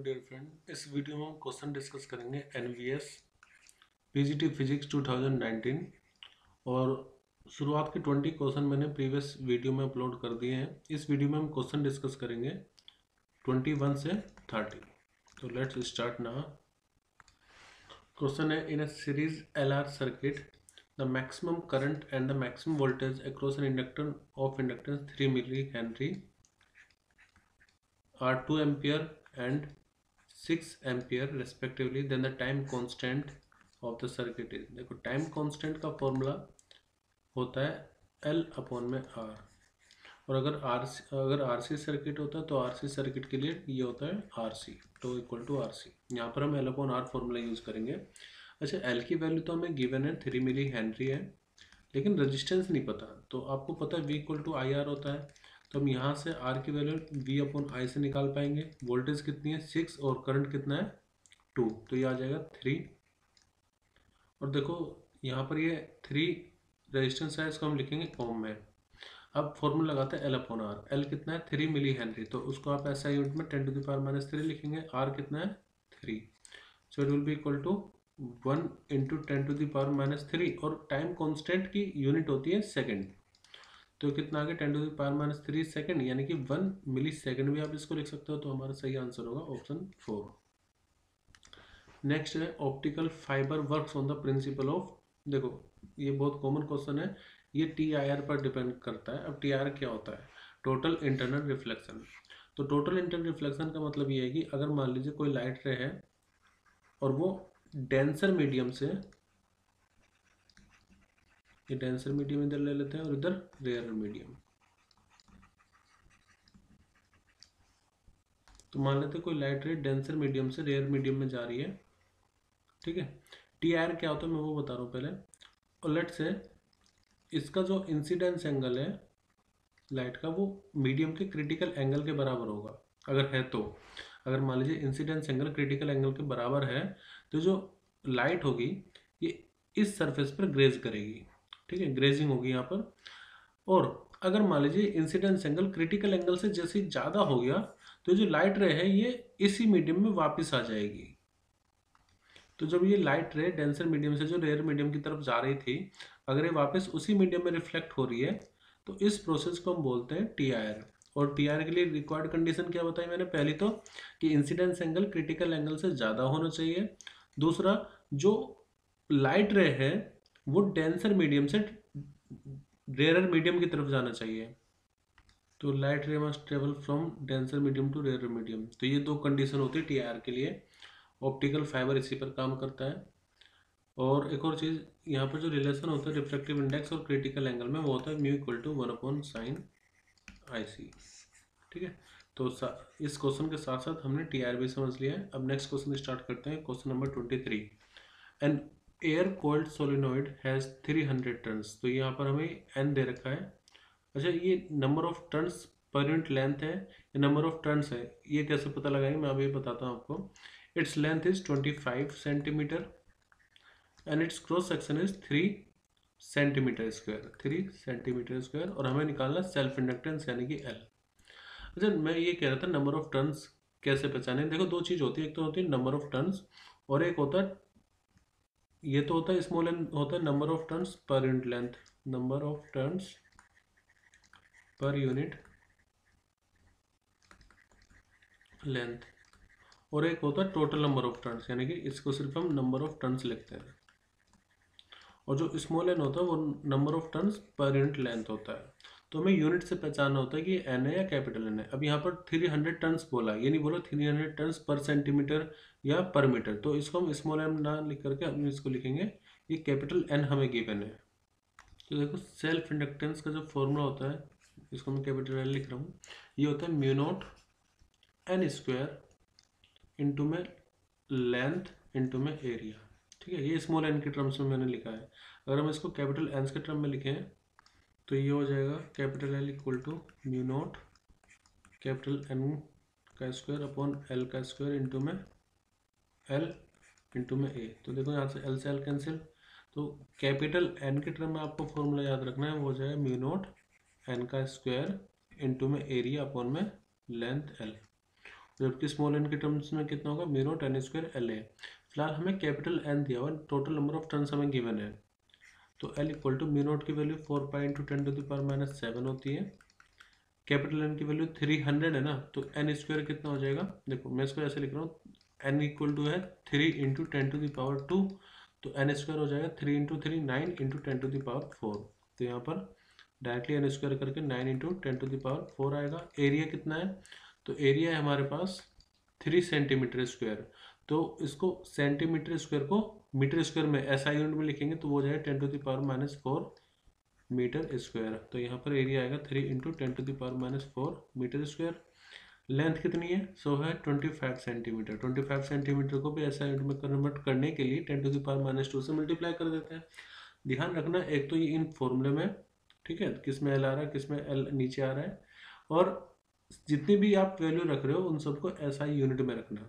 Dear friend, इस video में हम क्वेश्चन डिस्कस करेंगे एनवीएस पीजीटी फिजिक्स 2019 और शुरुआत के 20 क्वेश्चन मैंने प्रीवियस वीडियो में अपलोड कर दिए हैं। इस वीडियो में हम क्वेश्चन डिस्कस करेंगे 21 से 30। तो लेट्स स्टार्ट नाउ। क्वेश्चन है, in a series LR circuit the maximum current and the maximum voltage across an inductor of inductance 3 milli henry are 2 ampere and 6 ampere respectively, then the time constant of the circuit is। देखो time constant का formula होता है L upon में R, और अगर RC circuit होता है तो RC सर्किट के लिए ये होता है RC, तो इक्वल टू RC। यहाँ पर हम L upon R formula use करेंगे। अच्छा, L की वैल्यू तो हमें गिवन है 3 मिली हेनरी है, लेकिन रेजिस्टेंस नहीं पता। तो आपको पता है V इक्वल टू IR होता है, तो हम यहाँ से R की वैल्यू V अपॉन I से निकाल पाएंगे। वोल्टेज कितनी है 6 और करंट कितना है 2, तो ये आ जाएगा 3। और देखो यहाँ पर ये 3 रेजिस्टेंस है, इसको हम लिखेंगे ओम में। अब फॉर्मूला लगाते हैं L अपॉन R। L कितना है 3 मिली हेनरी, तो उसको आप ऐसा यूनिट में 10 टू द पावर -3 लिखेंगे। R कितना है 3, so it will be equal to 1 into 10 to the power -3, और टाइम कॉन्स्टेंट की यूनिट होती है सेकेंड, तो कितना आ गया 10 टू द पावर -3 सेकेंड, यानी कि 1 मिली सेकेंड भी आप इसको लिख सकते हो। तो हमारा सही आंसर होगा ऑप्शन 4। नेक्स्ट है, optical fibre works on the principle of. देखो ये बहुत कॉमन क्वेश्चन है, ये TIR पर डिपेंड करता है। अब TIR क्या होता है? Total internal reflection. तो टोटल इंटरनल रिफ्लेक्शन का मतलब ये है कि अगर मान लीजिए कोई लाइट रे है और वो डेंसर मीडियम से, ये डेंसर मीडियम इधर ले लेते हैं और इधर रेयर मीडियम, तो मान लेते हैं कोई लाइट रे डेंसर मीडियम से रेयर मीडियम में जा रही है, ठीक है। TIR क्या होता है मैं वो बता रहा हूँ पहले। और लेट्स से इसका जो इंसिडेंस एंगल है लाइट का, वो मीडियम के क्रिटिकल एंगल के बराबर होगा। अगर है तो, अगर मान लीजिए इंसिडेंस एंगल क्रिटिकल एंगल के बराबर है, तो जो लाइट होगी ये इस सरफेस पर ग्रेज करेगी, ठीक है, ग्रेजिंग होगी यहाँ पर। और अगर मान लीजिए इंसिडेंस एंगल क्रिटिकल एंगल से जैसे ज़्यादा हो गया, तो जो लाइट रे है ये इसी मीडियम में वापस आ जाएगी। तो जब ये लाइट रे डेंसर मीडियम से जो रेयर मीडियम की तरफ जा रही थी, अगर ये वापस उसी मीडियम में रिफ्लेक्ट हो रही है, तो इस प्रोसेस को हम बोलते हैं TIR। और TIR के लिए रिक्वायर्ड कंडीशन क्या बताई मैंने? पहली तो कि इंसिडेंस एंगल क्रिटिकल एंगल से ज़्यादा होना चाहिए। दूसरा, जो लाइट रे है वो डेंसर मीडियम से रेयर मीडियम की तरफ जाना चाहिए। तो light ray must travel from denser medium to rare medium. तो ये दो कंडीशन होती है TIR के लिए। ऑप्टिकल फाइबर इसी पर काम करता है। और एक और चीज़, यहाँ पर जो रिलेशन होता है रिफ्रैक्टिव इंडेक्स और क्रिटिकल एंगल में, वो होता है mu equal to 1 upon sine IC, ठीक है। तो इस क्वेश्चन के साथ साथ हमने TIR भी समझ लिया है। अब नेक्स्ट क्वेश्चन स्टार्ट करते हैं। Question number 23, an air cored solenoid has 300 turns. तो यहाँ पर हमें N दे रखा है। अच्छा, ये number of turns per unit length है, ये नंबर ऑफ टर्न्स है, ये कैसे पता लगाएंगे मैं अभी बताता हूँ आपको। Its length is 25 centimetre and it's cross section is 3 centimetre square, 3 centimetre square, और हमें निकालना सेल्फ इंडक्टेंस यानी कि L। अच्छा, मैं ये कह रहा था नंबर ऑफ टर्न्स कैसे पहचाने। देखो दो चीज़ होती है, एक तो होती है नंबर ऑफ टर्न्स, और एक होता है, ये तो होता है स्मॉल एन, होता है number of turns per unit length, number of turns per unit length, और एक होता है टोटल नंबर ऑफ टर्न्स, यानी कि इसको सिर्फ हम नंबर ऑफ टर्न्स लिखते हैं। और जो स्मॉल एन होता है वो number of turns per unit length होता है। तो हमें यूनिट से पहचानना होता है कि N है या कैपिटल N है। अब यहाँ पर 300 टर्न्स बोला, ये नहीं बोला 300 टर्न्स पर सेंटीमीटर या पर मीटर, तो इसको हम स्मॉल एन ना लिख करके हम इसको लिखेंगे, ये कैपिटल N हमें गिवन है। तो देखो सेल्फ इंडक्टेंस का जो फॉर्मूला होता है, इसको मैं कैपिटल N लिख रहा हूँ, ये होता है mu nought N square into में लेंथ इंटू में एरिया, ठीक है। ये स्मॉल एन के टर्म्स में मैंने लिखा है। अगर हम इसको कैपिटल एन के टर्म में लिखें तो ये हो जाएगा capital L equal to mu nought capital N का स्क्वायर अपॉन L का स्क्वायर इंटू में L इंटू में A। तो देखो यहाँ से L से L कैंसिल, तो कैपिटल N के टर्म में आपको फॉर्मूला याद रखना है, वो हो जाएगा म्यू नॉट N का स्क्वायर इंटू में एरिया अपॉन में लेंथ L। जबकि स्मॉल एन के टर्म्स में कितना होगा, mu nought N square L A. फिलहाल हमें कैपिटल एन दिया हुआ, टोटल नंबर ऑफ टर्न्स हमें गिवन है। तो L equal to mu nought की वैल्यू 4 पाई इंटू 10⁻⁻7 होती है। कैपिटल एन की वैल्यू 300 है ना, तो एन स्क्वायर कितना हो जाएगा, देखो मैं इसको ऐसे लिख रहा हूँ, एन इक्वल टू है 3 इंटू 10⁻², तो एन स्क्वायर हो जाएगा 3 इंटू 3 9 इंटू 10⁻4। तो यहाँ पर डायरेक्टली एन स्क्वायर करके 9 इंटू 10⁻4 आएगा। एरिया कितना है, तो एरिया है हमारे पास 3 सेंटीमीटर स्क्वायर। तो इसको सेंटीमीटर स्क्वायर को मीटर स्क्वायर में ऐसा यूनिट में लिखेंगे तो वो हो जाएगा 10⁻⁻4 मीटर स्क्वायर। तो यहाँ पर एरिया आएगा 3 इंटू 10⁻⁻4 मीटर स्क्वायर। लेंथ कितनी है, सो है 25 सेंटीमीटर। 25 सेंटीमीटर को भी ऐसा यूनिट में कन्वर्ट करने के लिए 10⁻2 से मल्टीप्लाई कर देते हैं। ध्यान रखना, एक तो ये इन फॉर्मूले में, ठीक है, किस में एल आ रहा है, किस में एल नीचे आ रहा है, और जितनी भी आप वैल्यू रख रहे हो उन सबको ऐसा ही यूनिट में रखना,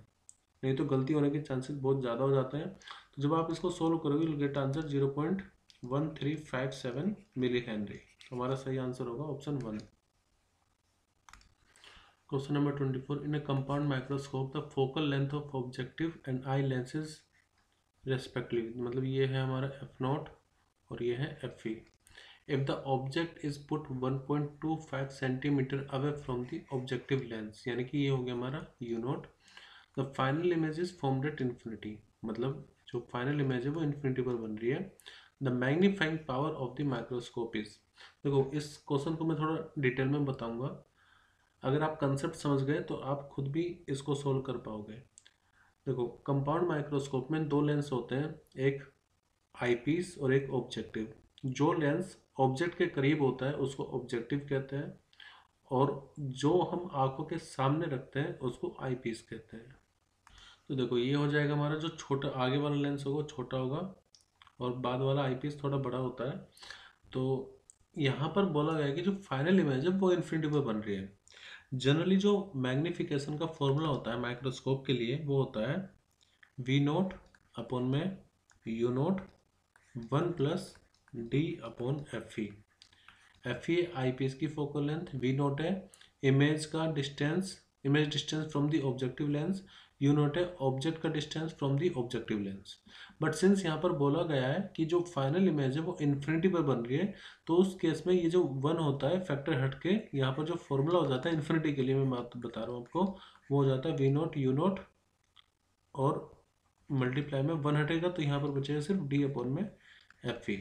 नहीं तो गलती होने के चांसेस बहुत ज़्यादा हो जाते हैं। तो जब आप इसको सोल्व करोगे you get answer 0.1357 millihenry. हमारा सही आंसर होगा option 1। Question number 24, in a compound microscope the focal length of objective and eye lenses respectively, मतलब ये है हमारा F0 और ये है FE। If the object is put 1.25 centimetre away from the objective lens, यानी कि ये हो गया हमारा U0, the final image is formed at infinity, मतलब जो फाइनल इमेज है वो इन्फिनिटी पर बन रही है। The magnifying power of the microscope is, देखो इस क्वेश्चन को मैं थोड़ा डिटेल में बताऊंगा, अगर आप कंसेप्ट समझ गए तो आप खुद भी इसको सोल्व कर पाओगे। देखो कंपाउंड माइक्रोस्कोप में दो लेंस होते हैं, एक आईपीस और एक ऑब्जेक्टिव। जो लेंस ऑब्जेक्ट के करीब होता है उसको ऑब्जेक्टिव कहते हैं, और जो हम आंखों के सामने रखते हैं उसको आईपीस कहते हैं। तो देखो ये हो जाएगा हमारा, जो छोटा आगे वाला लेंस होगा छोटा होगा और बाद वाला आईपीस थोड़ा बड़ा होता है। तो यहाँ पर बोला गया है कि जो फाइनल इमेज है वो इन्फिनिटी पर बन रही है। जनरली जो मैग्निफिकेशन का फॉर्मूला होता है माइक्रोस्कोप के लिए वो होता है V0 अपॉन में U0 1 plus D upon FE। FE आई पीस की फोकल लेंथ, V0 है इमेज का distance, image distance from the objective lens, U0 है ऑब्जेक्ट का distance from the objective lens. But since यहाँ पर बोला गया है कि जो फाइनल इमेज है वो इन्फिनिटी पर बन रही है, तो उस केस में ये जो 1 होता है फैक्टर हट के यहाँ पर जो फॉर्मूला हो जाता है इन्फिनिटी के लिए, मैं बात बता रहा हूँ आपको, वो हो जाता है V0 U0 और मल्टीप्लाई में 1 हटेगा तो यहाँ पर बचेगा सिर्फ D अपॉन में FE।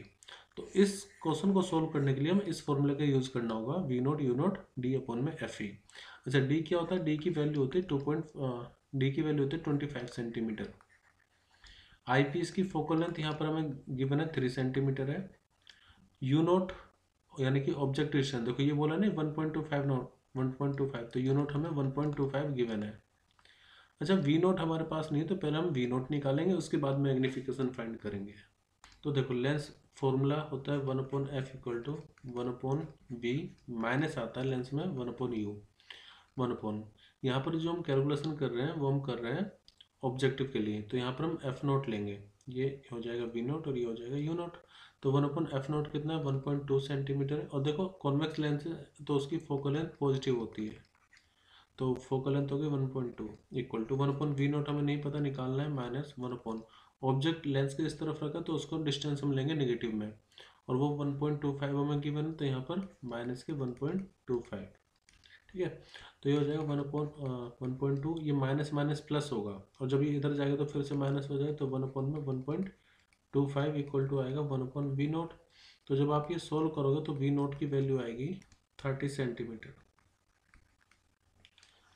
तो इस क्वेश्चन को सोल्व करने के लिए हमें इस फॉर्मूले का यूज करना होगा, V0 U0 D अपॉन में FE। अच्छा D क्या होता है, D की वैल्यू होती है D की वैल्यू होती है 25 सेंटीमीटर। आई पीस की फोकल लेंथ यहाँ पर हमें गिवन है 3 सेंटीमीटर है। U0 यानी कि ऑब्जेक्ट डिस्टेंस, देखो ये बोला नहीं 1.25 नॉट 1.25, तो U0 हमें 1.25 गिवन है। अच्छा V0 हमारे पास नहीं है तो पहले हम V0 निकालेंगे, उसके बाद मैग्निफिकेशन फाइंड करेंगे। तो देखो लेंस फॉर्मूला होता है 1/f equal to 1/b, minus आता है लेंस में 1/u 1/, यहाँ पर जो हम कैलकुलेशन कर रहे हैं वो हम कर रहे हैं ऑब्जेक्टिव के लिए, तो यहाँ पर हम F0 लेंगे, ये हो जाएगा V0 और ये हो जाएगा U0। तो 1/f0 कितना है 1.2 सेंटीमीटर है। और देखो कॉन्वेक्स लेंस है तो उसकी फोकल लेंथ पॉजिटिव होती है, तो फोकल लेंथ होगी 1.2 इक्वल टू 1/V0 हमें नहीं पता, निकालना है माइनस 1/, ऑब्जेक्ट लेंस के इस तरफ रखा तो उसको डिस्टेंस हम लेंगे नेगेटिव में, और वो 1.25 हमें गिवन है तो यहाँ पर माइनस के 1.25, ठीक है। तो ये हो जाएगा 1/1.2, ये माइनस माइनस प्लस होगा, और जब ये इधर जाएगा तो फिर से माइनस हो जाएगा, तो 1/में 1.25 इक्वल टू आएगा 1/V0। तो जब आप ये सोल्व करोगे तो V0 की वैल्यू आएगी 30 सेंटीमीटर।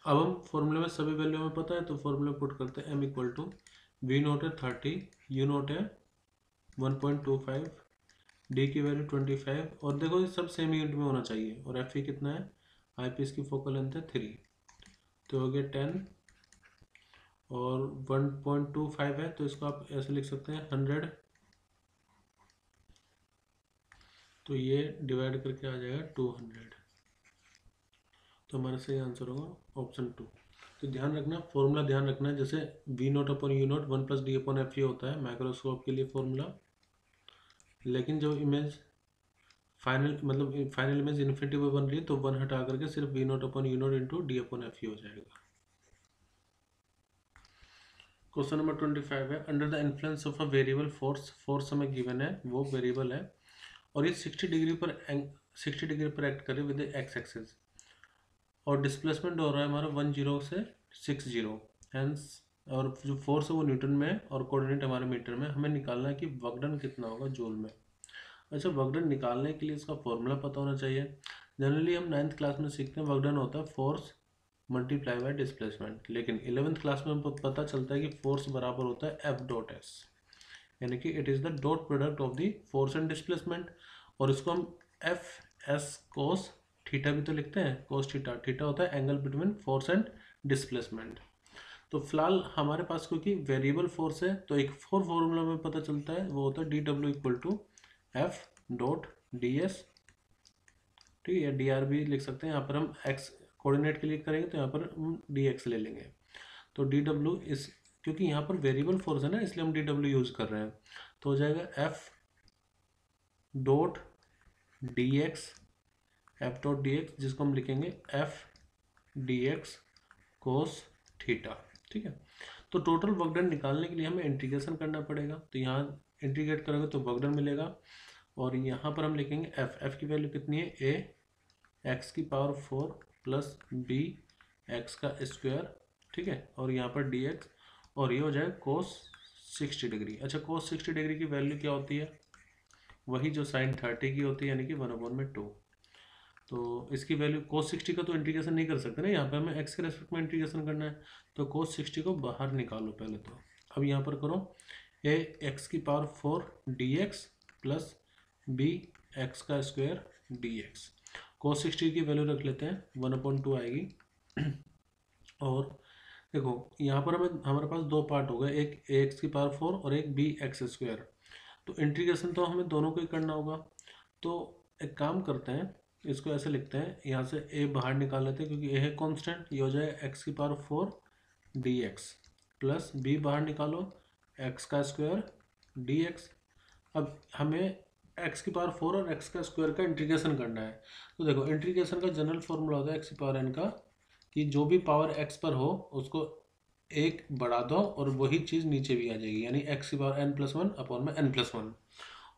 अब हम फॉर्मूले में सभी वैल्यू हमें पता है तो फॉर्मूले पुट करते हैं, M इक्वल टू V0 है 30, U0 है 1.25, D की वैल्यू 25, और देखो ये सब सेम यूनिट में होना चाहिए, और FE कितना है, आई पीस की फोकल लेंथ है 3, तो हो गया 10, और 1.25 है तो इसको आप ऐसे लिख सकते हैं 100, तो ये डिवाइड करके आ जाएगा 200, तो हमारा सही आंसर होगा ऑप्शन 2। तो ध्यान रखना, फॉर्मूला ध्यान रखना है, जैसे V0 upon U0 1 plus D upon FE होता है माइक्रोस्कोप के लिए फॉर्मूला, लेकिन जब इमेज फाइनल इमेज इन्फिनिटी पर बन रही है तो 1 हटा करके सिर्फ V0 upon U0 into D upon FE हो जाएगा। क्वेश्चन नंबर 25 है, under the influence of a variable force, force हमें गिवन है, वो वेरिएबल है और ये 60 डिग्री पर एक्ट करे विद एक्स एक्सिस और डिस्प्लेसमेंट हो रहा है हमारा 10 से 60 हेंस, और जो फोर्स है वो न्यूटन में है और कोऑर्डिनेट हमारे मीटर में। हमें निकालना है कि वर्क डन कितना होगा जूल में। अच्छा, वर्क डन निकालने के लिए इसका फॉर्मूला पता होना चाहिए। जनरली हम 9th क्लास में सीखते हैं वर्क डन होता है फोर्स मल्टीप्लाई बाय डिस्प्लेसमेंट, लेकिन 11th क्लास में हमको पता चलता है कि फोर्स बराबर होता है एफ डॉट एस, यानी कि it is the dot product of the force and displacement. और इसको हम एफ एस कोस थीटा भी तो लिखते हैं, कोस थीटा, थीटा होता है angle between force and displacement. तो फिलहाल हमारे पास क्योंकि वेरिएबल फोर्स है तो एक फॉर्मूला में पता चलता है, वो होता है D W equal to F dot D S, ठीक है, डी आर भी लिख सकते हैं। यहाँ पर हम एक्स कोऑर्डिनेट के लिए करेंगे तो यहाँ पर हम डी एक्स ले लेंगे। तो डी डब्ल्यू इस, क्योंकि यहाँ पर वेरिएबल फोर्स है ना इसलिए हम डी डब्ल्यू यूज कर रहे हैं, तो हो जाएगा F dot D x, F dot D x जिसको हम लिखेंगे F D X cos theta, ठीक है। तो टोटल वर्क डन निकालने के लिए हमें इंटीग्रेशन करना पड़ेगा, तो यहाँ इंटीग्रेट करोगे तो वर्क डन मिलेगा और यहाँ पर हम लिखेंगे एफ की वैल्यू कितनी है, ए एक्स की पावर 4 प्लस बी एक्स का स्क्वायर, ठीक है, और यहाँ पर डी एक्स, और ये हो जाए कोस 60 डिग्री। अच्छा, कोस 60 डिग्री की वैल्यू क्या होती है, वही जो साइन 30 की होती है, यानी कि 1/2। तो इसकी वैल्यू कोस 60 का तो इंटीग्रेशन नहीं कर सकते ना, यहाँ पे हमें एक्स के रेस्पेक्ट में इंटीग्रेशन करना है, तो कोस 60 को बाहर निकालो पहले। तो अब यहाँ पर करो ए एक्स की power 4 D X plus B X का स्क्वायर डी एक्स। कोस 60 की वैल्यू रख लेते हैं, 1/2 आएगी। और देखो यहाँ पर हमारे पास दो पार्ट हो गए, एक ए एक्स की पावर 4 और एक बी एक्स स्क्वायर। तो इंटीग्रेशन तो हमें दोनों को ही करना होगा, तो एक काम करते हैं, इसको ऐसे लिखते हैं, यहाँ से ए बाहर निकाल लेते हैं क्योंकि ए है कांस्टेंट, ये हो जाए एक्स की power 4 D X plus B बाहर निकालो एक्स का स्क्वायर डी एक्स। अब हमें एक्स की पावर 4 और एक्स का स्क्वायर का इंटीग्रेशन करना है। तो देखो इंटीग्रेशन का जनरल फॉर्मूला होता है एक्स की पावर एन का, कि जो भी पावर एक्स पर हो उसको एक बढ़ा दो और वही चीज़ नीचे भी आ जाएगी, यानी एक्स की पावर n+1 अपॉन में n+1।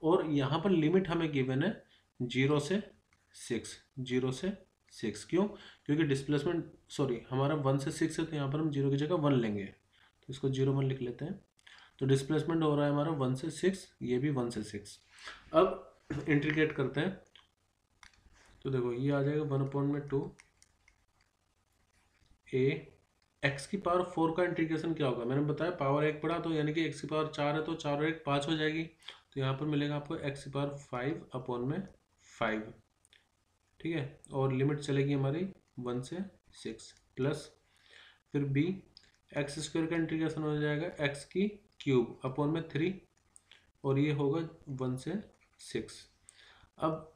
और यहाँ पर लिमिट हमें गिवन है 0 से 6, 0 से 6 क्यों, क्योंकि डिस्प्लेसमेंट सॉरी हमारा 1 से 6 है, तो यहाँ पर हम 0 की जगह 1 लेंगे, तो इसको 0 1 लिख लेते हैं। तो डिस्प्लेसमेंट हो रहा है हमारा 1 से 6, ये भी 1 से 6। अब इंटीग्रेट करते हैं, तो देखो ये आ जाएगा 1/2 ए एक्स की पावर 4 का इंटीग्रेशन क्या होगा, मैंने बताया पावर 1 पढ़ा, तो यानी कि एक्स की पावर 4 है तो 4 और 1 5 हो जाएगी, तो यहाँ पर मिलेगा आपको एक्स की पावर 5/5, ठीक है, और लिमिट चलेगी हमारी 1 से 6 प्लस फिर बी एक्स स्क्वायर का इंटीग्रेशन हो जाएगा एक्स की क्यूब अपॉन में 3 और ये होगा 1 से 6। अब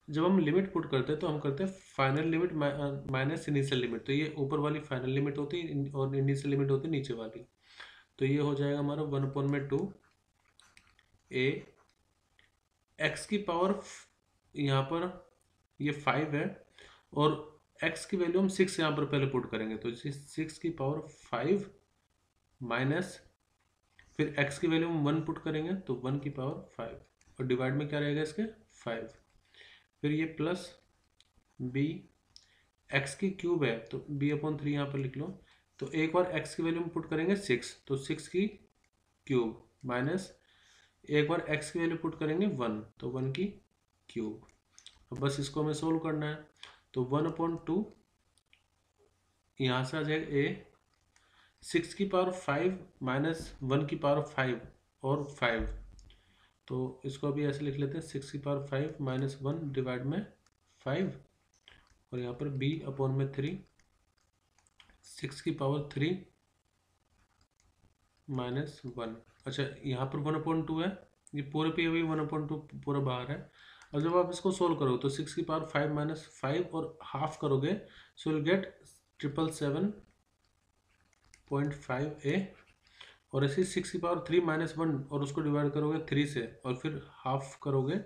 जब हम लिमिट पुट करते हैं तो हम करते हैं final limit minus initial limit, तो ये ऊपर वाली फाइनल लिमिट होती है और इनिशियल लिमिट होती है नीचे वाली, तो ये हो जाएगा हमारा 1/2 ए एक्स की पावर, यहाँ पर ये 5 है और एक्स की वैल्यू हम 6 यहाँ पर पहले पुट करेंगे, तो 6 की पावर 5 माइनस फिर एक्स की वैल्यू हम 1 पुट करेंगे तो 1 की पावर 5 और डिवाइड में क्या रहेगा इसके 5, फिर ये प्लस बी एक्स की क्यूब है तो b/3 यहाँ पर लिख लो, तो एक बार एक्स की वैल्यू हम पुट करेंगे 6 तो 6 की क्यूब माइनस एक बार एक्स की वैल्यू पुट करेंगे 1 तो 1 की क्यूब। अब बस इसको हमें सोल्व करना है, तो 1/2 यहाँ से आ जाएगा ए 6 की पावर 5 माइनस 1 की पावर 5 और 5, तो इसको अभी ऐसे लिख लेते हैं 6 की पावर 5 माइनस 1 डिवाइड में 5 और यहाँ पर b/3 6 की पावर 3 माइनस 1। अच्छा यहाँ पर 1/2 है, ये पूरे पे अभी 1/2 पूरा बाहर है। अब जब आप इसको सोल्व करोगे तो 6 की पावर 5 माइनस 5 और हाफ करोगे सो विल गेट 777.5a और ऐसे 6 की पावर 3 माइनस 1 और उसको डिवाइड करोगे 3 से और फिर हाफ करोगे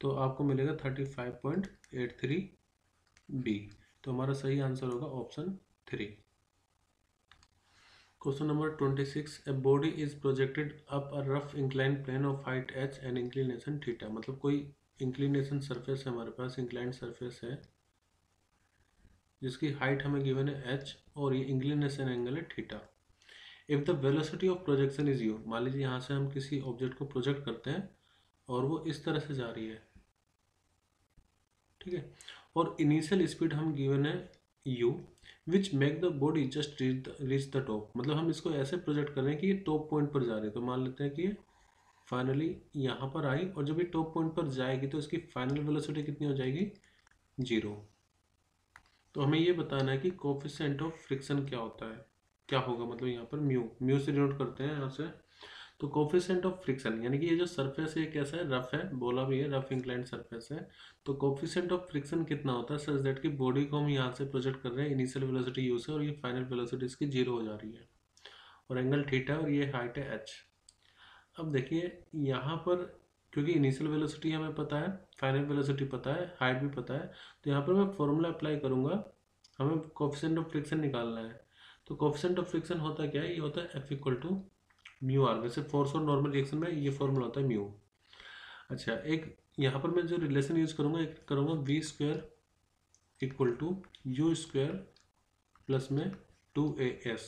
तो आपको मिलेगा 35.83b। तो हमारा सही आंसर होगा option 3। Question number 26, a body is projected up a rough incline plane of height h and inclination theta. मतलब कोई इंक्लिनेशन सरफेस है हमारे पास, इंक्लाइंड सरफेस है जिसकी हाइट हमें गिवन है h और ये इंक्लिनेशन एंगल है theta. If the velocity of projection is u, मान लीजिए यहाँ से हम किसी ऑब्जेक्ट को प्रोजेक्ट करते हैं और वो इस तरह से जा रही है, ठीक है, और इनिशियल स्पीड हम गिवन है u which make the body just reach the top. मतलब हम इसको ऐसे प्रोजेक्ट कर रहे हैं कि ये टॉप पॉइंट पर जा रही है, तो मान लेते हैं कि ये फाइनली यहाँ पर आई और जब ये टॉप पॉइंट पर जाएगी तो इसकी फाइनल वेलोसिटी कितनी हो जाएगी, 0। तो हमें ये बताना है कि कोफिशिएंट ऑफ फ्रिक्शन क्या होता है, क्या होगा, मतलब यहाँ पर म्यू से डिनोट करते हैं यहाँ से। तो कोफिशिएंट ऑफ फ्रिक्शन यानी कि ये जो सरफेस है कैसा है, रफ है, बोला भी है रफ इंक्लाइंड सरफेस है, तो कोफिशिएंट ऑफ फ्रिक्शन कितना होता है सच दैट कि बॉडी को हम यहाँ से प्रोजेक्ट कर रहे हैं इनिशियल वेलोसिटी यू से और ये फाइनल वेलोसिटी इसकी 0 हो जा रही है और एंगल थीटा और ये हाइट है h। अब देखिए यहाँ पर क्योंकि इनिशियल वेलोसिटी हमें पता है, फाइनल वेलोसिटी पता है, हाइट भी पता है, तो यहाँ पर मैं फॉर्मूला अप्लाई करूँगा, हमें कोफिशिएंट ऑफ फ्रिक्शन निकालना है। तो कोफिशिएंट ऑफ फ्रिक्शन होता क्या है, ये होता है F equal to mu R. वैसे फोर्स और नॉर्मल रिएक्शन में ये फॉर्मूला होता है म्यू। अच्छा, एक यहाँ पर मैं जो रिलेशन यूज करूँगा, एक करूँगा V square equal to you square plus में 2as।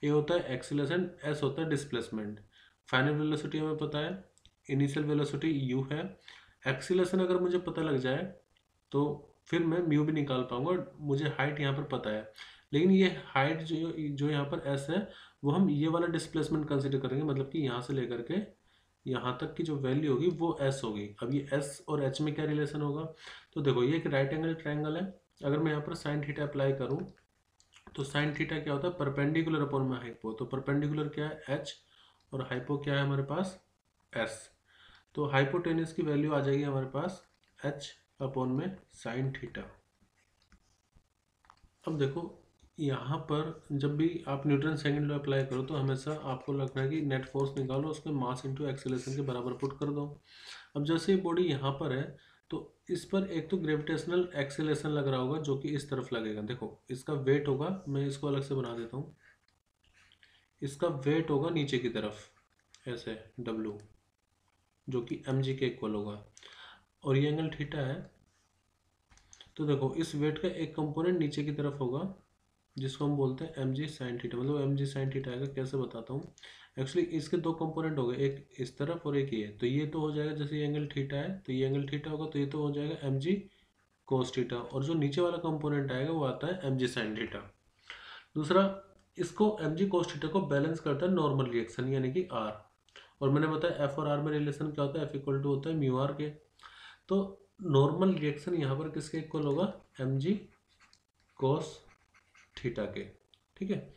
ए होता है एक्सीलरेशन, एस होता है डिस्प्लेसमेंट। फाइनल वेलोसिटी हमें पता है, इनिशियल वेलोसिटी यू है, एक्सीलरेशन अगर मुझे पता लग जाए तो फिर मैं म्यू भी निकाल पाऊंगा, मुझे हाइट यहाँ पर पता है। लेकिन ये हाइट जो यहाँ पर एस है वो हम ये वाला डिस्प्लेसमेंट कंसिडर करेंगे, मतलब कि यहाँ से लेकर के यहाँ तक की जो वैल्यू होगी वो एस होगी। अब ये एस और एच में क्या रिलेशन होगा, तो देखो ये एक राइट एंगल ट्रायंगल है, अगर मैं यहाँ पर साइन थीटा अप्लाई करूँ तो साइन थीटा क्या होता है, परपेंडिकुलर अपॉन में हाइपो। तो परपेंडिकुलर क्या है एच और हाइपो क्या है हमारे पास एस। तो हाइपोटेनस की वैल्यू आ जाएगी हमारे पास एच अपॉन में साइन थीटा। अब देखो यहाँ पर जब भी आप न्यूटन सेकंड लॉ अप्लाई करो तो हमेशा आपको लगना है कि नेट फोर्स निकालो, उसमें मास इनटू एक्सीलरेशन के बराबर पुट कर दो। अब जैसे बॉडी यहाँ पर है तो इस पर एक तो ग्रेविटेशनल एक्सीलरेशन लग रहा होगा जो कि इस तरफ लगेगा। देखो इसका वेट होगा, मैं इसको अलग से बना देता हूँ, इसका वेट होगा नीचे की तरफ ऐसे W, जो कि mg के इक्वल होगा, और ये एंगल थीटा है। तो देखो इस वेट का एक कंपोनेंट नीचे की तरफ होगा जिसको हम बोलते हैं mg साइन थीटा। मतलब mg साइन थीटा आएगा, कैसे बताता हूँ, एक्चुअली इसके दो कंपोनेंट हो गए, एक इस तरफ और एक ये। तो ये तो हो जाएगा, जैसे ये एंगल थीटा है तो ये एंगल थीटा होगा, तो ये तो हो जाएगा mg कोस थीटा, और जो नीचे वाला कंपोनेंट आएगा वो आता है mg साइन थीटा। दूसरा, इसको mg कोस थीटा को बैलेंस करता है नॉर्मल रिएक्शन यानी कि r, और मैंने बताया f और r में रिलेशन क्या होता है, f इक्वल टू होता है म्यू आर के। तो नॉर्मल रिएक्शन यहाँ पर किसके इक्वल होगा, mg कोस थीटा के, ठीक है।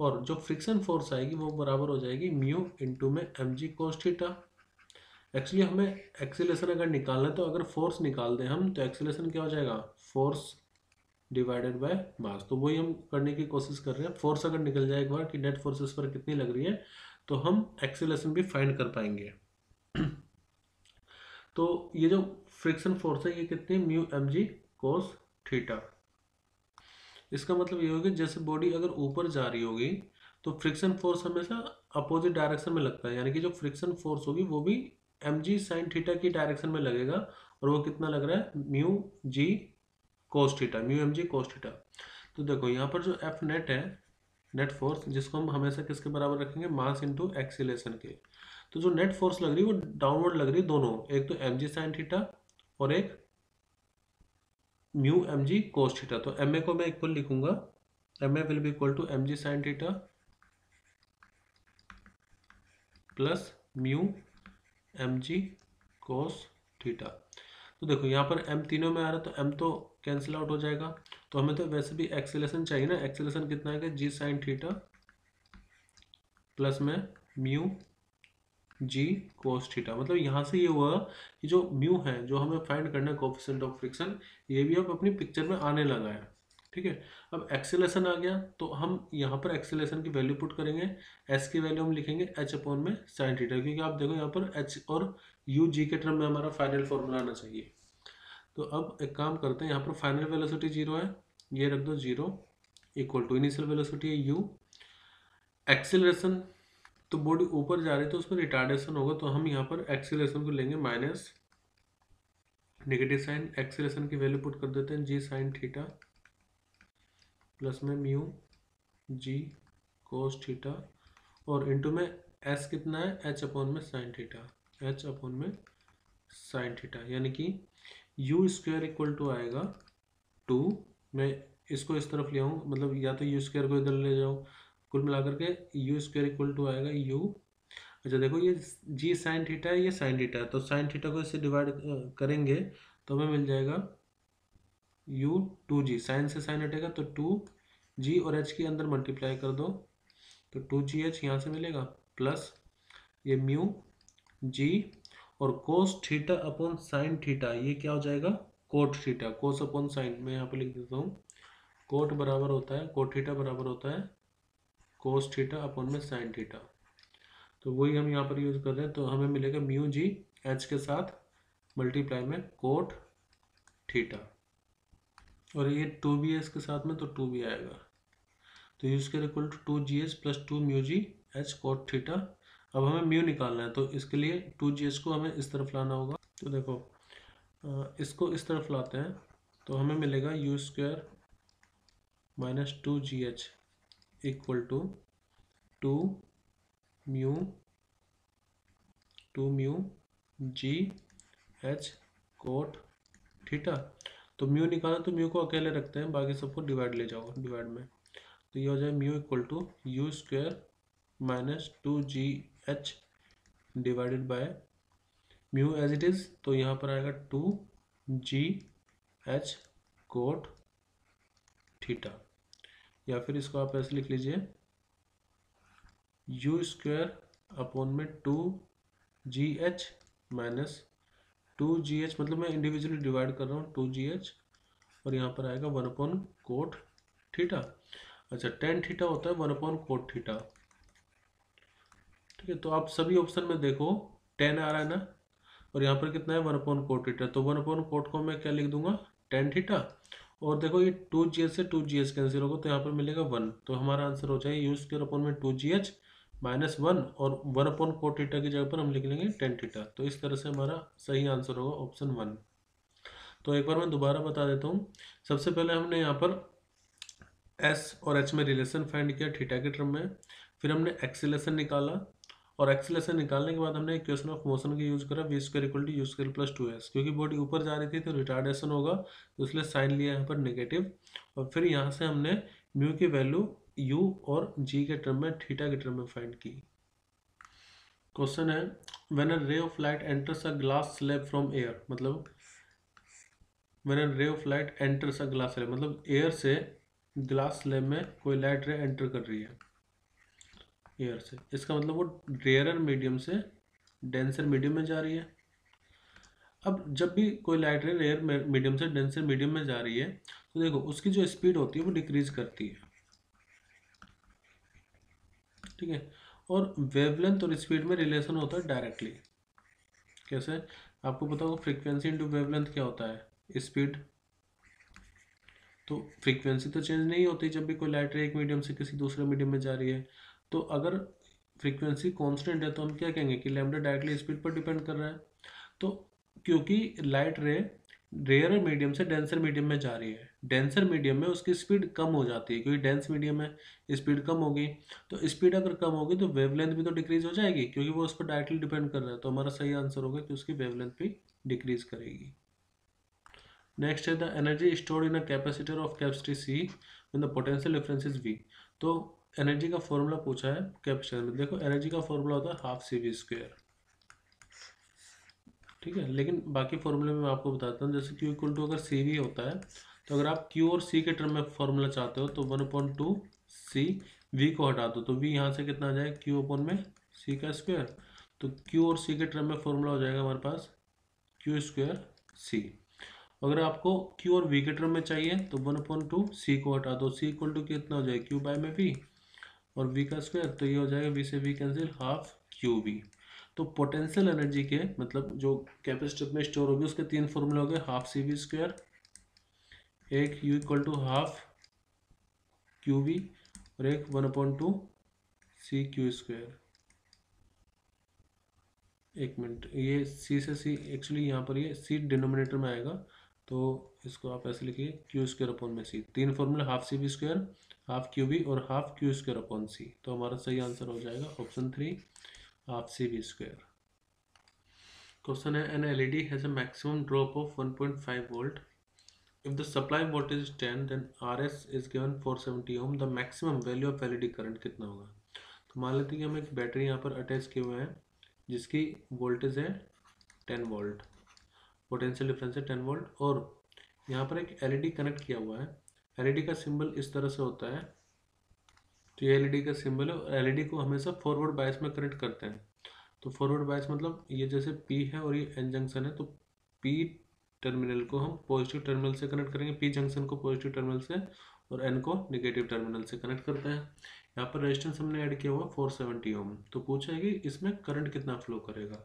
और जो फ्रिक्शन फोर्स आएगी वो बराबर हो जाएगी म्यू इंटू में mg कोस थीटा। एक्चुअली हमें एक्सीलरेशन अगर निकालना है तो अगर फोर्स निकाल दें हम तो एक्सीलरेशन क्या हो जाएगा, फोर्स डिवाइडेड बाय मास। तो वही हम करने की कोशिश कर रहे हैं। फोर्स अगर निकल जाए एक बार कि नेट फोर्स इस पर कितनी लग रही है तो हम एक्सीलरेशन भी फाइंड कर पाएंगे। तो ये जो फ्रिक्शन फोर्स है ये कितनी, म्यू mg कोस थीटा। इसका मतलब ये होगा जैसे बॉडी अगर ऊपर जा रही होगी तो फ्रिक्शन फोर्स हमेशा अपोजिट डायरेक्शन में लगता है, यानी कि जो फ्रिक्शन फोर्स होगी वो भी mg साइन थीटा की डायरेक्शन में लगेगा, और वो कितना लग रहा है, mu g cos theta, mu mg cos theta. तो देखो यहाँ पर जो एफ नेट है, नेट फोर्स, जिसको हम हमेशा किसके बराबर रखेंगे, मास इंटू एक्सीलरेशन के। तो जो नेट फोर्स लग रही है वो डाउनवर्ड लग रही है दोनों, एक तो mg साइन थीटा और एक म्यू mg कोस थीटा। तो ma को मैं इक्वल लिखूंगा, ma will be equal to mg sine theta plus mu mg cos theta. तो देखो यहाँ पर m तीनों में आ रहा है तो m तो कैंसिल आउट हो जाएगा। तो हमें तो वैसे भी एक्सीलरेशन चाहिए ना, एक्सीलरेशन कितना आएगा, g साइन थीटा प्लस में म्यू जी कोस थीटा। मतलब यहाँ से ये हुआ कि जो म्यू है जो हमें फाइंड करना है कोफिशिएंट ऑफ फ्रिक्शन, ये भी अब अपनी पिक्चर में आने लगा है, ठीक है। अब एक्सीलरेशन आ गया तो हम यहाँ पर एक्सीलरेशन की वैल्यू पुट करेंगे, एस की वैल्यू हम लिखेंगे एच अपॉन में साइन थीटा, क्योंकि आप देखो यहाँ पर एच और यू जी के टर्म में हमारा फाइनल फॉर्मूला आना चाहिए। तो अब एक काम करते हैं, यहाँ पर फाइनल वेलोसिटी 0 है, ये रख दो 0 इक्वल टू इनिशियल वेलोसिटी है u, एक्सेलरेशन, तो बॉडी ऊपर जा रही है तो उसमें रिटार्डेशन होगा, तो हम यहाँ पर एक्सेलरेशन को लेंगे माइनस नेगेटिव साइन, एक्सेलरेशन की वैल्यू पुट कर देते हैं जी साइन थीटा प्लस में म्यू जी कोस थीटा, और इनटू में एस कितना है, एच अपॉन में साइन थीटा, एच अपॉन में साइन थीटा, यानी कि यू स्क्वायर इक्वल टू आएगा 2, मैं इसको इस तरफ ले आऊँ, मतलब या तो यू स्क्वायर को इधर ले जाऊँ, कुल मिलाकर के यू स्क्वायर इक्वल टू आएगा यू। अच्छा देखो ये जी साइन थीटा है, ये साइन थीटा है, तो साइन थीटा को इससे डिवाइड करेंगे तो हमें मिल जाएगा यू 2g, साइन से साइन हटेगा तो 2g और h के अंदर मल्टीप्लाई कर दो तो 2gh यहाँ से मिलेगा, प्लस ये म्यू जी और cos theta upon sine theta, ये क्या हो जाएगा कोट थीटा, कोस अपॉन साइन, मैं यहाँ पे लिख देता हूँ कोट बराबर होता है, कोट थीटा बराबर होता है कोस थीटा अपॉन में साइन थीटा, तो वही हम यहाँ पर यूज कर रहे हैं, तो हमें मिलेगा म्यू जी एच के साथ मल्टीप्लाई में कोट थीटा, और ये 2bs के साथ में तो 2b आएगा, तो U square equal to 2gh plus 2 mu G H cot theta. अब हमें म्यू निकालना है, तो इसके लिए 2gh को हमें इस तरफ लाना होगा, तो देखो इसको इस तरफ लाते हैं तो हमें मिलेगा U square minus 2gh equal to 2 mu G H cot theta, तो म्यू निकाला तो म्यू को अकेले रखते हैं, बाकी सबको डिवाइड ले जाओ डिवाइड में, तो ये हो जाए mu equal to you square minus 2gh divided by mu as it is, तो यहाँ पर आएगा 2gh कोट थीटा, या फिर इसको आप ऐसे लिख लीजिए यू स्क्वायर अपॉन में 2gh माइनस 2gh, मतलब मैं इंडिविजुअली डिवाइड कर रहा हूँ 2gh, और यहाँ पर आएगा 1 अपॉन कोट थीटा। अच्छा टेन थीटा होता है 1 अपॉन कोट थीटा, ठीक है, तो आप सभी ऑप्शन में देखो 10 आ रहा है ना, और यहाँ पर कितना है 1 अपॉन कोट थीटा, तो 1 अपॉन कोट को मैं क्या लिख दूंगा टेन थीटा, और देखो ये 2gh से 2gh कैंसिल होगा तो यहाँ पर मिलेगा 1, तो हमारा आंसर हो जाएगा यू स्क्वायर अपॉन में 2gh माइनस 1, और 1 अपॉन कोट थीटा की जगह पर हम लिख लेंगे टेन थीटा, तो इस तरह से हमारा सही आंसर होगा ऑप्शन 1। तो एक बार मैं दोबारा बता देता हूँ, सबसे पहले हमने यहाँ पर एस और एच में रिलेशन फाइंड किया थीटा के टर्म में, फिर हमने एक्सीलरेशन निकाला, और एक्सीलरेशन निकालने के बाद हमने इक्वेशन ऑफ मोशन का यूज करा v square equal to you square plus 2s, क्योंकि बॉडी ऊपर जा रही थी तो रिटार्डेशन होगा, तो इसलिए साइन लिया यहाँ पर नेगेटिव, और फिर यहाँ से हमने म्यू की वैल्यू u और g के टर्म में थीटा के टर्म में फाइंड की। क्वेश्चन है when a ray of light enters a glass slab from air, मतलब when a ray of light enters a glass slab, मतलब एयर से ग्लास स्लैब में कोई लाइट रे एंटर कर रही है एयर से, इसका मतलब वो रेयरर मीडियम से डेंसर मीडियम में जा रही है। अब जब भी कोई लाइट रे रेयर मीडियम से डेंसर मीडियम में जा रही है तो देखो उसकी जो स्पीड होती है वो डिक्रीज करती है, ठीक है, और वेवलेंथ और स्पीड में रिलेशन होता है डायरेक्टली, कैसे आपको पता होगा फ्रीक्वेंसी इंटू वेवलेंथ क्या होता है स्पीड, तो फ्रीक्वेंसी तो चेंज नहीं होती जब भी कोई लाइट रे एक मीडियम से किसी दूसरे मीडियम में जा रही है, तो अगर फ्रीक्वेंसी कांस्टेंट है तो हम क्या कहेंगे कि लैम्डा डायरेक्टली स्पीड पर डिपेंड कर रहा है, तो क्योंकि लाइट रे रेयर मीडियम से डेंसर मीडियम में जा रही है, डेंसर मीडियम में उसकी स्पीड कम हो जाती है, क्योंकि डेंस मीडियम में स्पीड कम होगी, तो स्पीड अगर कम होगी तो वेवलेंथ भी तो डिक्रीज हो जाएगी, क्योंकि वो उस पर डायरेक्टली डिपेंड कर रहा है, तो हमारा सही आंसर होगा कि उसकी वेवलेंथ भी डिक्रीज करेगी। नेक्स्ट है the energy stored in a capacitor of capacity C when the potential difference is V, तो एनर्जी का फॉर्मूला पूछा है कैपेसिटर में, देखो एनर्जी का फॉर्मूला होता है हाफ सी वी स्क्वायर, ठीक है, लेकिन बाकी फॉर्मूले में मैं आपको बताता हूँ, जैसे क्यू इक्वल टू अगर सी वी होता है तो अगर आप क्यू और सी के टर्म में फॉर्मूला चाहते हो तो 1/2 सी, वी को हटा दो तो वी यहाँ से कितना आ जाएगा क्यू अपॉन में सी का स्क्वायर, तो क्यू और सी के टर्म में फॉर्मूला हो जाएगा हमारे पास क्यू स्क्वायर सी। अगर आपको Q और V के टर्म में चाहिए तो 1/2 C को हटा दो, C इक्वल टू कितना हो जाएगा Q बाय में V, और V का स्क्वायर, तो ये हो जाएगा V से V कैंसिल हाफ QV। तो पोटेंशियल एनर्जी के मतलब जो कैपेसिटर में स्टोर होगी उसके तीन फॉर्मूले हो गए, हाफ सी वी स्क्वायर, एक U equal to half QV, और एक 1/2 सी क्यू स्क्वायर, एक मिनट, ये सी से सी एक्चुअली यहाँ पर ये सी डिनोमिनेटर में आएगा, तो इसको आप ऐसे लिखिए क्यू स्क्वायर अपॉन में सी। तीन formula, half C B square, half Q B और half Q square upon C. तो हमारा सही आंसर हो जाएगा option 3 half C B square. Question है an LED has a maximum drop of 1.5 volt. If the supply voltage is 10 then RS is given 470 ohm, the maximum value of LED current कितना होगा। तो मान लेते हैं कि हम एक बैटरी यहाँ पर अटैच किए हुए हैं जिसकी वोल्टेज है 10 वोल्ट, पोटेंशियल डिफरेंस है 10 वोल्ट, और यहाँ पर एक LED कनेक्ट किया हुआ है। LED का सिंबल इस तरह से होता है, तो ये LED का सिंबल है, और LED को हमेशा फॉरवर्ड बायस में कनेक्ट करते हैं। तो फॉरवर्ड बायस मतलब ये जैसे P है और ये N जंक्शन है, तो P टर्मिनल को हम पॉजिटिव टर्मिनल से कनेक्ट करेंगे, P जंक्शन को पॉजिटिव टर्मिनल से, और N को नेगेटिव टर्मिनल से कनेक्ट करते हैं। यहाँ पर रेजिस्टेंस हमने ऐड किया हुआ 470 ओम। तो पूछा है कि इसमें करंट कितना फ्लो करेगा।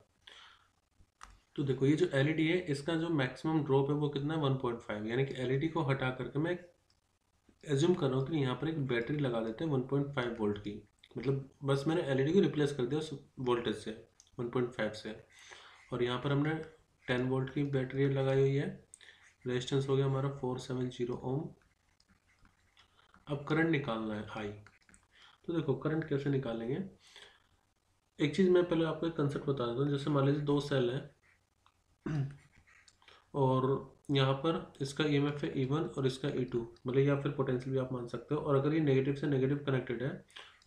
तो देखो ये जो LED है इसका जो मैक्सिमम ड्रॉप है वो कितना है 1.5, यानी कि LED को हटा करके मैं एज्यूम कर रहा हूँ कि यहाँ पर एक बैटरी लगा देते हैं 1.5 वोल्ट की, मतलब बस मैंने LED को रिप्लेस कर दिया उस वोल्टेज से 1.5 से, और यहाँ पर हमने 10 वोल्ट की बैटरी लगाई हुई है। रेजिस्टेंस हो गया हमारा 470 ओम। अब करंट निकालना है आई। तो देखो करंट कैसे निकालेंगे, एक चीज़ मैं पहले आपको एक कंसेप्ट बता देता हूँ। जैसे मान लीजिए दो सेल हैं और यहाँ पर इसका EMF है E1 और इसका E2, मतलब या फिर पोटेंशियल भी आप मान सकते हो। और अगर ये नेगेटिव से नेगेटिव कनेक्टेड है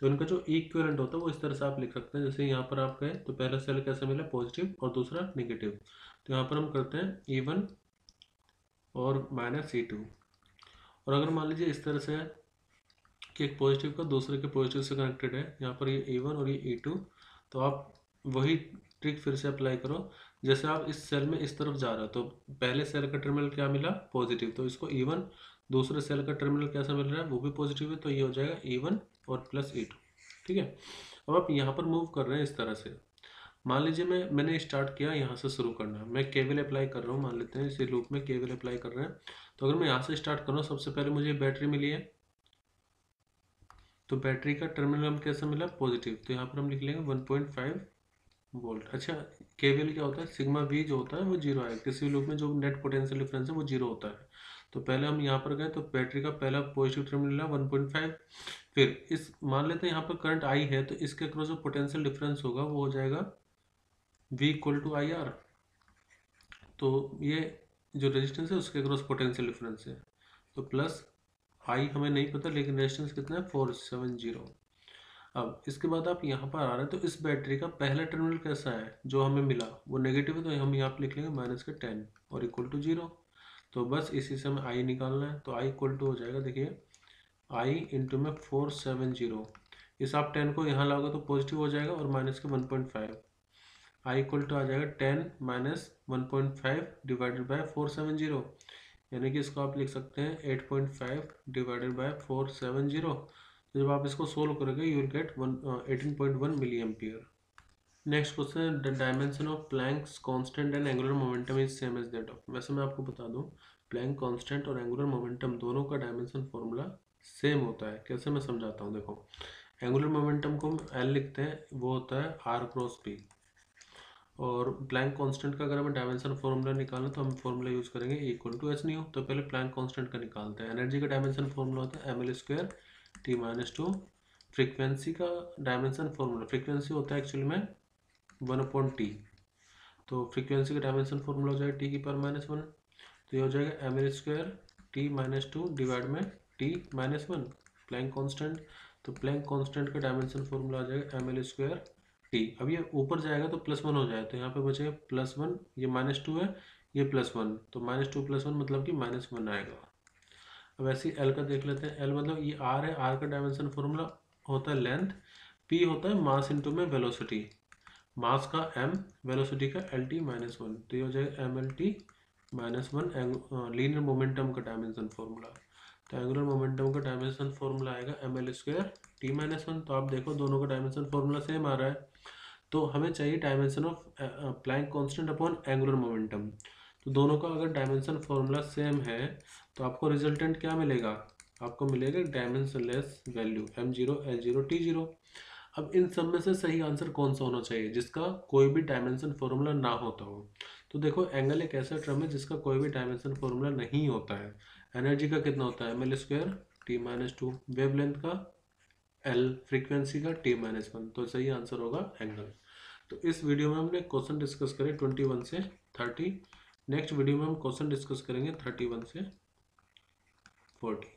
तो इनका जो इक्विवेलेंट होता है वो इस तरह से आप लिख सकते हैं। जैसे यहाँ पर आप गए तो पहला सेल कैसा मिला, पॉजिटिव, और दूसरा नेगेटिव। तो यहाँ पर हम करते हैं E1 और माइनस E2। और अगर मान लीजिए इस तरह से है कि एक पॉजिटिव का दूसरे के पॉजिटिव से कनेक्टेड है, यहाँ पर ये E1 और ये E2, तो आप वही ट्रिक फिर से अप्लाई करो। जैसे आप इस सेल में इस तरफ जा रहे हो तो पहले सेल का टर्मिनल क्या मिला, पॉजिटिव, तो इसको E1, दूसरे सेल का टर्मिनल कैसा मिल रहा है, वो भी पॉजिटिव है, तो ये हो जाएगा E1 और प्लस E2। ठीक है। अब आप यहाँ पर मूव कर रहे हैं इस तरह से। मान लीजिए मैंने स्टार्ट किया यहाँ से शुरू करना, मैं केवीएल अप्लाई कर रहा हूँ, मान लेते हैं इसी लूप में केवीएल अप्लाई कर रहे हैं। तो अगर मैं यहाँ से स्टार्ट कर रहा हूँ, सबसे पहले मुझे बैटरी मिली है, तो बैटरी का टर्मिनल हम कैसा मिला, पॉजिटिव, तो यहाँ पर हम लिख लेंगे 1.5 वोल्ट। अच्छा, केवीएल क्या होता है, सिग्मा वी जो होता है वो जीरो आएगा, किसी भी लूप में जो नेट पोटेंशियल डिफरेंस है वो जीरो होता है। तो पहले हम यहाँ पर गए तो बैटरी का पहला पॉजिटिव टर्मिनल मिला 1.5। फिर इस मान लेते हैं यहाँ पर करंट आई है, तो इसके अक्रॉस जो पोटेंशियल डिफरेंस होगा वो हो जाएगा V equal to I R. तो ये जो रेजिस्टेंस है उसके अक्रॉस पोटेंशियल डिफरेंस है, तो प्लस आई हमें नहीं पता लेकिन रेजिस्टेंस कितना है 470। अब इसके बाद आप यहाँ पर आ रहे हैं तो इस बैटरी का पहला टर्मिनल कैसा है, जो हमें मिला वो नेगेटिव है, तो हम यहाँ पर लिख लेंगे माइनस के 10 और इक्वल टू 0। तो बस इसी से हमें आई निकालना है। तो आई इक्वल टू हो जाएगा, देखिए आई इंटू में 470, इस आप 10 को यहाँ लाओगे तो पॉजिटिव हो जाएगा, और माइनस के 1.5, आई इक्वल टू आ जाएगा 10 माइनस 1.5 डिवाइडेड बाय 470, यानी कि इसको आप लिख सकते हैं 8.5 डिवाइडेड बाय 470। तो जब आप इसको सोल्व करोगे you will get 18.1 milli ampere. Next question है the dimension of Planck's constant and angular momentum is same as that of. वैसे मैं आपको बता दूं प्लैंक कांस्टेंट और एंगुलर मोमेंटम दोनों का डायमेंशन फॉर्मूला सेम होता है। कैसे, मैं समझाता हूँ। देखो एंगुलर मोमेंटम को हम L लिखते हैं, वो होता है R क्रॉस P, और प्लैंक कांस्टेंट का अगर हमें डायमेंशन फॉर्मूला निकालना तो हम फॉर्मूला यूज करेंगे इक्वल टू एच न्यू। तो पहले प्लैंक कांस्टेंट का निकालते हैं। एनर्जी का डायमेंशन फॉर्मूला होता है ml² T-2। फ्रीक्वेंसी का डायमेंशन फॉर्मूला, फ्रीक्वेंसी होता है एक्चुअली में 1/T, तो फ्रीक्वेंसी का डायमेंशन फॉर्मूला हो जाएगा T⁻⁻1। तो ये हो जाएगा ml² T-2 डिवाइड में T-1 प्लैंक कांस्टेंट। तो प्लैंक कांस्टेंट का डायमेंशन फॉर्मूला आ जाएगा ml² T। अब ये ऊपर जाएगा तो +1 हो जाएगा, तो यहाँ पे बचेगा +1, ये -2 है, ये +1, तो -2 + 1 मतलब कि -1 आएगा। अब ऐसे ही L का देख लेते हैं। L मतलब ये R है, R का डायमेंशन फॉर्मूला होता है लेंथ, P होता है मास इंटू में वेलोसिटी, मास का M, वेलोसिटी का LT-1, तो ये हो जाएगा mLT-1 लीनियर मोमेंटम का डायमेंशन फॉर्मूला। तो एंगुलर मोमेंटम का डायमेंशन फॉर्मूला आएगा ml² T-1। तो आप देखो दोनों का डायमेंशन फॉर्मूला सेम आ रहा है, तो हमें चाहिए dimension of Planck constant upon angular momentum. तो दोनों का अगर डायमेंशन फॉर्मूला सेम है तो आपको रिजल्टेंट क्या मिलेगा, आपको मिलेगा dimensionless value m0 l0 t0। अब इन सब में से सही आंसर कौन सा होना चाहिए जिसका कोई भी डायमेंशन फॉर्मूला ना होता हो? तो देखो एंगल एक ऐसा टर्म है जिसका कोई भी डायमेंशन फॉर्मूला नहीं होता है। एनर्जी का कितना होता है? ml² t-2, वेवलेंथ का l, फ्रीक्वेंसी का t-1। तो सही आंसर होगा एंगल। तो इस वीडियो में हमने क्वेश्चन डिस्कस करे 21 से 30। नेक्स्ट वीडियो में हम क्वेश्चन डिस्कस करेंगे 31 से 40।